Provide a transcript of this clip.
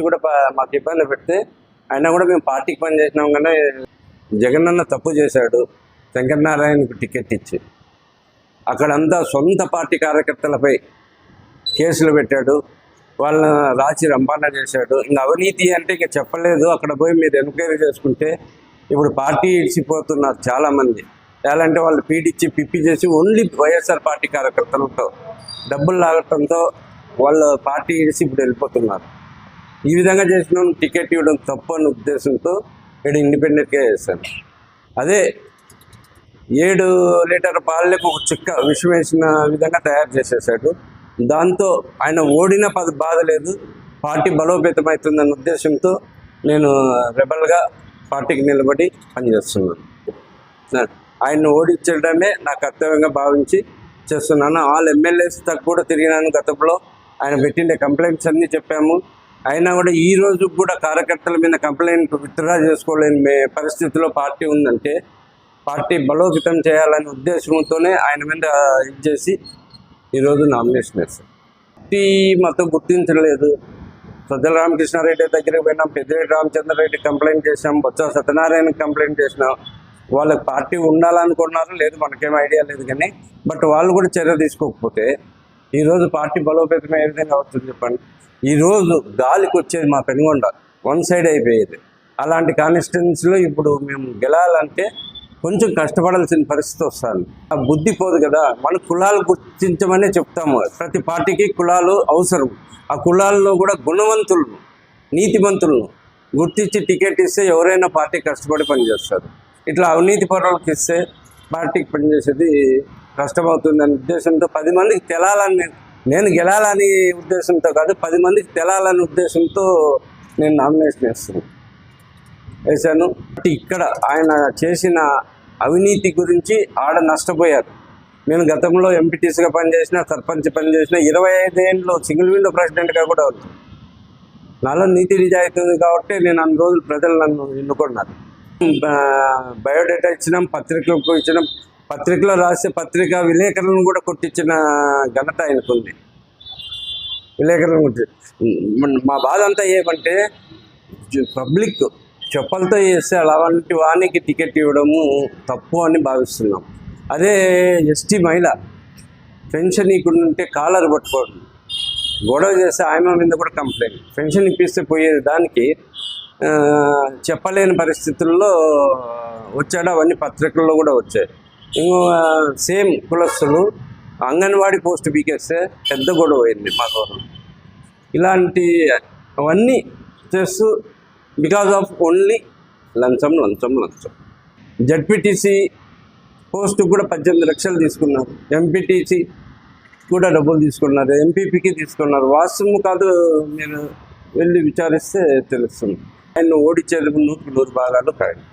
వచ్చి కూడా మాకు ఇబ్బంది పెడితే అయినా కూడా మేము పార్టీకి పని చేసినాం. కానీ జగనన్న తప్పు చేశాడు, శంకరనారాయణకు టికెట్ ఇచ్చి అక్కడంతా సొంత పార్టీ కార్యకర్తలపై కేసులు పెట్టాడు, వాళ్ళని రాచి రంపాన చేశాడు. ఇంకా అవినీతి అంటే ఇంకా చెప్పలేదు. అక్కడ పోయి మీరు ఎంక్వైరీ చేసుకుంటే ఇప్పుడు పార్టీ ఇడిచిపోతున్నారు చాలామంది. ఎలా అంటే వాళ్ళు పీడిచ్చి పిప్పి చేసి ఓన్లీ వైఎస్ఆర్ పార్టీ కార్యకర్తలతో డబ్బులు లాగటంతో వాళ్ళు పార్టీ ఇడిచి ఇప్పుడు వెళ్ళిపోతున్నారు. ఈ విధంగా చేసిన టికెట్ ఇవ్వడం తప్పు అనే ఉద్దేశంతో ఇక్కడ ఇండిపెండెంట్గా చేశాను. అదే 7 లీటర్ పాలకు ఒక చుక్క విషం వేసిన విధంగా తయారు చేసేసాడు. దాంతో ఆయన ఓడిన బాధ లేదు, పార్టీ బలోపేతం అవుతుందన్న ఉద్దేశంతో నేను రెబల్గా పార్టీకి నిలబడి పనిచేస్తున్నాను. ఆయన్ని ఓడించడమే నా కర్తవ్యంగా భావించి చేస్తున్నాను. ఆల్ ఎమ్మెల్యేస్ కూడా తిరిగినాను. గతంలో ఆయన పెట్టిండే కంప్లైంట్స్ అన్నీ చెప్పాము. అయినా కూడా ఈ రోజు కూడా కార్యకర్తల మీద కంప్లైంట్ విత్డ్రా చేసుకోలేని పరిస్థితిలో పార్టీ ఉందంటే పార్టీ బలోపేతం చేయాలనే ఉద్దేశంతోనే ఆయన మీద ఇచ్చేసి ఈరోజు నామినేషన్ వేస్తాం. పార్టీ మాతో గుర్తించలేదు. సజ్జల రామకృష్ణారెడ్డి దగ్గరికి పోయినాం, పెద్దిరెడ్డి రామచంద్రారెడ్డి కంప్లైంట్ చేసాం, బొత్స సత్యనారాయణ కంప్లైంట్ చేసినాం. వాళ్ళకి పార్టీ ఉండాలనుకున్నారు, లేదు మనకేం ఐడియా లేదు. కానీ బట్ వాళ్ళు కూడా చర్య తీసుకోకపోతే ఈరోజు పార్టీ బలోపేతం ఏ విధంగా అవుతుంది చెప్పండి. ఈరోజు గాలికి వచ్చేది మా పెనుగొండ వన్ సైడ్ అయిపోయేది. అలాంటి కాన్స్టిట్యున్సీలో ఇప్పుడు మేము గెలాలంటే కొంచెం కష్టపడాల్సిన పరిస్థితి వస్తుంది. ఆ బుద్ధి పోదు కదా. మన కులాలు గుర్తించమనే చెప్తాము. ప్రతి పార్టీకి కులాలు అవసరం. ఆ కులాల్లో కూడా గుణవంతులను, నీతిమంతులను గుర్తించి టికెట్ ఇస్తే ఎవరైనా పార్టీ కష్టపడి పనిచేస్తారు. ఇట్లా అవినీతి పరులకు ఇస్తే పార్టీకి పనిచేసేది కష్టమవుతుందనే ఉద్దేశంతో 10 మందికి తెలాలని, నేను గెలాలని ఉద్దేశంతో కాదు, 10 మందికి తెలాలనే ఉద్దేశంతో నేను నామినేషన్ వేశాను. ఇక్కడ ఆయన చేసిన అవినీతి గురించి ఆడ నష్టపోయారు. నేను గతంలో ఎంపీటీసీగా పనిచేసిన, సర్పంచ్ పనిచేసిన, 25 ఏళ్ళు సింగిల్ విండో ప్రెసిడెంట్గా కూడా అవుతుంది. నాలో నీతి నిజాయితీ ఉంది కాబట్టి నేను అన్ని రోజులు ప్రజలు నన్ను ఎన్నుకున్నారు. బయోడేటా ఇచ్చినాం, పత్రికలకు ఇచ్చినాం, పత్రికలో రాసే పత్రికా విలేకరులను కూడా కొట్టించిన ఘనత ఆయనకుంది. విలేకరులను కొట్టి మా బాధ అంతా ఏమంటే పబ్లిక్ చెప్పలతో చేస్తే అలాంటి వానికి టికెట్ ఇవ్వడము తప్పు అని భావిస్తున్నాం. అదే ఎస్టీ మహిళ పెన్షన్ ఇక్కడుంటే కాలర్ పట్టుకోవడం, గొడవ చేస్తే ఆయన మీద కూడా కంప్లైంట్, పెన్షన్ ఇప్పిస్తే పోయేది దానికి చెప్పలేని పరిస్థితుల్లో వచ్చాడు. అవన్నీ పత్రికల్లో కూడా వచ్చాయి. ఇంకో సేమ్ కులస్తులు అంగన్వాడీ పోస్ట్ పీకేస్తే పెద్ద గొడవ అయింది మా గౌరవం. ఇలాంటి అవన్నీ చేస్తూ బికాజ్ ఆఫ్ ఓన్లీ లంచం. జడ్పీటీసీ పోస్టు కూడా 18 లక్షలు తీసుకున్నారు, ఎంపీటీసీ కూడా డబ్బులు తీసుకున్నారు, ఎంపీపీకి తీసుకున్నారు. వాస్తవం కాదు, మీరు వెళ్ళి విచారిస్తే తెలుస్తుంది. ఆయన ఓడించేది 100% కరెక్ట్.